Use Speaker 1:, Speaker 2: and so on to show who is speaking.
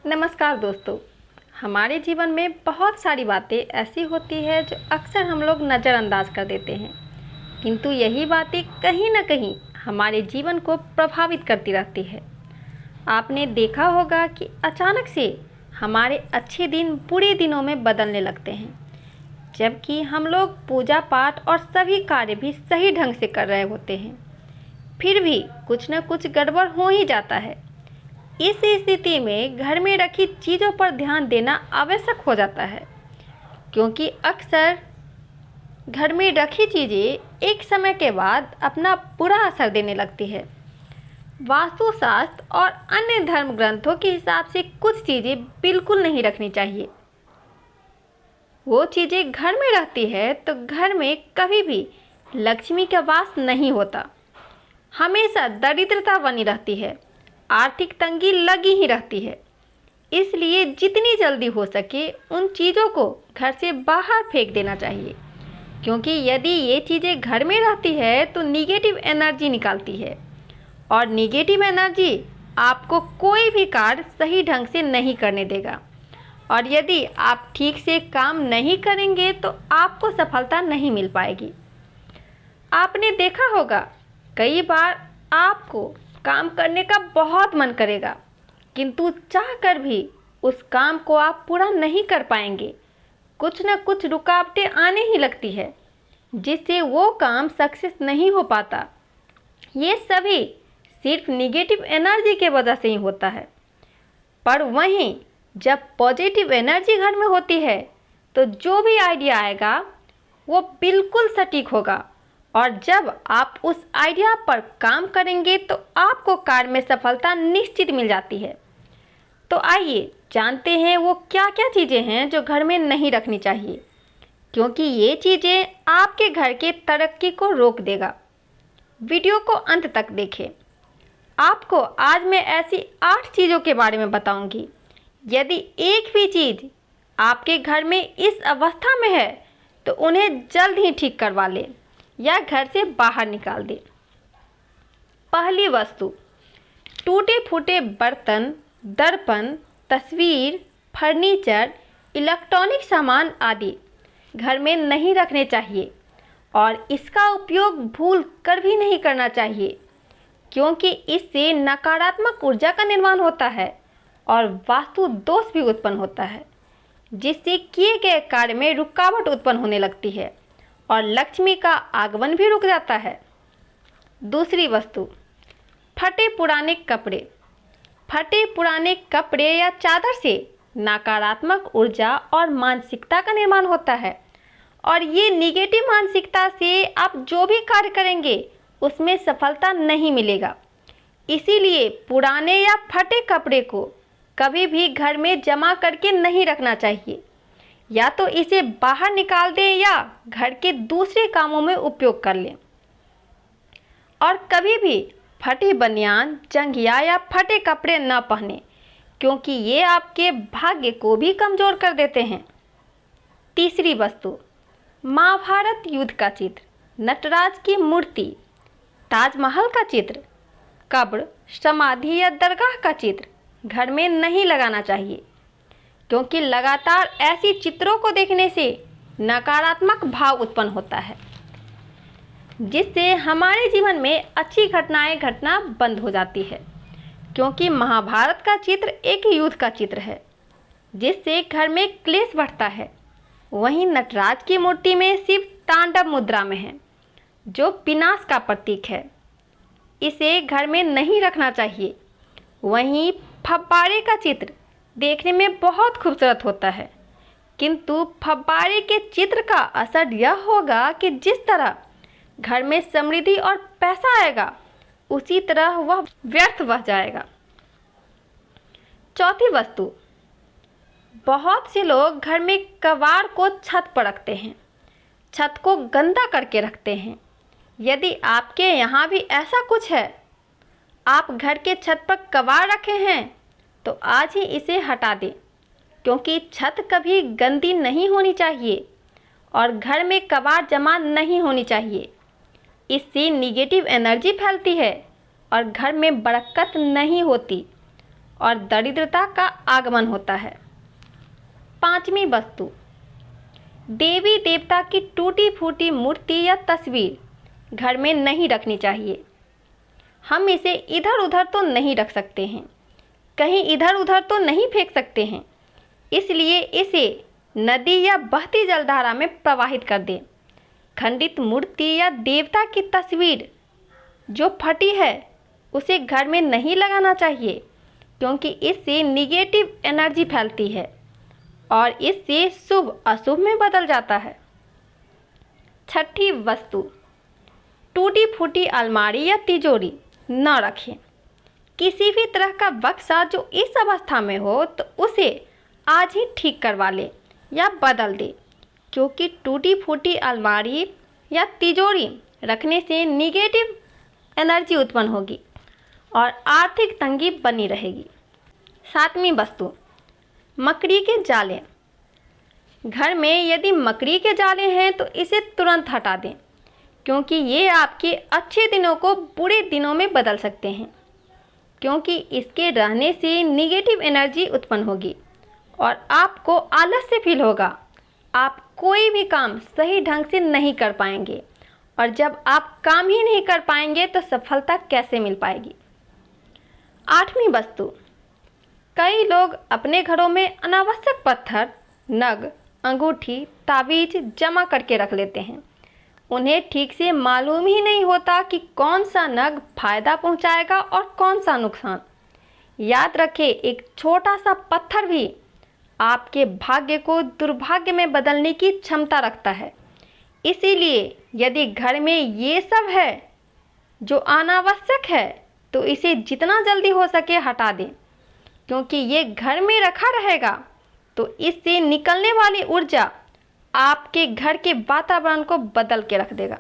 Speaker 1: नमस्कार दोस्तों। हमारे जीवन में बहुत सारी बातें ऐसी होती है जो अक्सर हम लोग नज़रअंदाज कर देते हैं, किंतु यही बातें कहीं ना कहीं हमारे जीवन को प्रभावित करती रहती है। आपने देखा होगा कि अचानक से हमारे अच्छे दिन बुरे दिनों में बदलने लगते हैं, जबकि हम लोग पूजा पाठ और सभी कार्य भी सही ढंग से कर रहे होते हैं, फिर भी कुछ न कुछ गड़बड़ हो ही जाता है। इस स्थिति में घर में रखी चीज़ों पर ध्यान देना आवश्यक हो जाता है, क्योंकि अक्सर घर में रखी चीज़ें एक समय के बाद अपना बुरा असर देने लगती है। वास्तुशास्त्र और अन्य धर्म ग्रंथों के हिसाब से कुछ चीज़ें बिल्कुल नहीं रखनी चाहिए। वो चीज़ें घर में रहती है तो घर में कभी भी लक्ष्मी का वास नहीं होता, हमेशा दरिद्रता बनी रहती है, आर्थिक तंगी लगी ही रहती है। इसलिए जितनी जल्दी हो सके उन चीज़ों को घर से बाहर फेंक देना चाहिए, क्योंकि यदि ये चीज़ें घर में रहती है तो निगेटिव एनर्जी निकालती है, और निगेटिव एनर्जी आपको कोई भी कार्य सही ढंग से नहीं करने देगा, और यदि आप ठीक से काम नहीं करेंगे तो आपको सफलता नहीं मिल पाएगी। आपने देखा होगा कई बार आपको काम करने का बहुत मन करेगा, किंतु चाहकर भी उस काम को आप पूरा नहीं कर पाएंगे। कुछ न कुछ रुकावटें आने ही लगती है, जिससे वो काम सक्सेस नहीं हो पाता। ये सभी सिर्फ निगेटिव एनर्जी के वजह से ही होता है। पर वहीं जब पॉजिटिव एनर्जी घर में होती है तो जो भी आइडिया आएगा वो बिल्कुल सटीक होगा, और जब आप उस आइडिया पर काम करेंगे तो आपको कार्य में सफलता निश्चित मिल जाती है। तो आइए जानते हैं वो क्या क्या चीज़ें हैं जो घर में नहीं रखनी चाहिए, क्योंकि ये चीज़ें आपके घर के तरक्की को रोक देगा। वीडियो को अंत तक देखें। आपको आज मैं ऐसी 8 चीज़ों के बारे में बताऊंगी। यदि एक भी चीज़ आपके घर में इस अवस्था में है तो उन्हें जल्द ही ठीक करवा लें या घर से बाहर निकाल दें। पहली वस्तु, टूटे फूटे बर्तन, दर्पण, तस्वीर, फर्नीचर, इलेक्ट्रॉनिक सामान आदि घर में नहीं रखने चाहिए, और इसका उपयोग भूल कर भी नहीं करना चाहिए, क्योंकि इससे नकारात्मक ऊर्जा का निर्माण होता है और वास्तु दोष भी उत्पन्न होता है, जिससे किए गए कार्य में रुकावट उत्पन्न होने लगती है और लक्ष्मी का आगमन भी रुक जाता है। दूसरी वस्तु, फटे पुराने कपड़े। फटे पुराने कपड़े या चादर से नकारात्मक ऊर्जा और मानसिकता का निर्माण होता है, और ये निगेटिव मानसिकता से आप जो भी कार्य करेंगे उसमें सफलता नहीं मिलेगा। इसीलिए पुराने या फटे कपड़े को कभी भी घर में जमा करके नहीं रखना चाहिए, या तो इसे बाहर निकाल दें या घर के दूसरे कामों में उपयोग कर लें। और कभी भी फटी बनियान, जंघिया या फटे कपड़े न पहने, क्योंकि ये आपके भाग्य को भी कमज़ोर कर देते हैं। तीसरी वस्तु, महाभारत युद्ध का चित्र, नटराज की मूर्ति, ताजमहल का चित्र, कब्र, समाधि या दरगाह का चित्र घर में नहीं लगाना चाहिए, क्योंकि लगातार ऐसी चित्रों को देखने से नकारात्मक भाव उत्पन्न होता है, जिससे हमारे जीवन में अच्छी घटनाएं घटना बंद हो जाती है। क्योंकि महाभारत का चित्र एक युद्ध का चित्र है, जिससे घर में क्लेश बढ़ता है। वहीं नटराज की मूर्ति में शिव तांडव मुद्रा में है, जो विनाश का प्रतीक है। इसे घर में नहीं रखना चाहिए। वहीं फव्वारे का चित्र देखने में बहुत खूबसूरत होता है, किंतु फव्वारे के चित्र का असर यह होगा कि जिस तरह घर में समृद्धि और पैसा आएगा, उसी तरह वह व्यर्थ बह जाएगा। चौथी वस्तु, बहुत से लोग घर में कबाड़ को छत पर रखते हैं, छत को गंदा करके रखते हैं। यदि आपके यहाँ भी ऐसा कुछ है, आप घर के छत पर कबाड़ रखे हैं, तो आज ही इसे हटा दें, क्योंकि छत कभी गंदी नहीं होनी चाहिए और घर में कबाड़ जमा नहीं होनी चाहिए। इससे निगेटिव एनर्जी फैलती है और घर में बरकत नहीं होती और दरिद्रता का आगमन होता है। पांचवी वस्तु, देवी देवता की टूटी फूटी मूर्ति या तस्वीर घर में नहीं रखनी चाहिए। हम इसे इधर उधर तो नहीं रख सकते हैं, कहीं इधर उधर तो नहीं फेंक सकते हैं, इसलिए इसे नदी या बहती जलधारा में प्रवाहित कर दें। खंडित मूर्ति या देवता की तस्वीर जो फटी है उसे घर में नहीं लगाना चाहिए, क्योंकि इससे निगेटिव एनर्जी फैलती है और इससे शुभ अशुभ में बदल जाता है। छठी वस्तु, टूटी फूटी अलमारी या तिजोरी न रखें। किसी भी तरह का बक्सा जो इस अवस्था में हो तो उसे आज ही ठीक करवा ले या बदल दे, क्योंकि टूटी फूटी अलमारी या तिजोरी रखने से निगेटिव एनर्जी उत्पन्न होगी और आर्थिक तंगी बनी रहेगी। सातवीं वस्तु, मकड़ी के जाले। घर में यदि मकड़ी के जाले हैं तो इसे तुरंत हटा दें, क्योंकि ये आपके अच्छे दिनों को बुरे दिनों में बदल सकते हैं, क्योंकि इसके रहने से निगेटिव एनर्जी उत्पन्न होगी और आपको आलस्य फील होगा। आप कोई भी काम सही ढंग से नहीं कर पाएंगे और जब आप काम ही नहीं कर पाएंगे तो सफलता कैसे मिल पाएगी। आठवीं वस्तु, कई लोग अपने घरों में अनावश्यक पत्थर, नग, अंगूठी, ताबीज जमा करके रख लेते हैं। उन्हें ठीक से मालूम ही नहीं होता कि कौन सा नग फायदा पहुंचाएगा और कौन सा नुकसान। याद रखें, एक छोटा सा पत्थर भी आपके भाग्य को दुर्भाग्य में बदलने की क्षमता रखता है। इसीलिए यदि घर में ये सब है जो अनावश्यक है तो इसे जितना जल्दी हो सके हटा दें, क्योंकि ये घर में रखा रहेगा तो इससे निकलने वाली ऊर्जा आपके घर के वातावरण को बदल के रख देगा।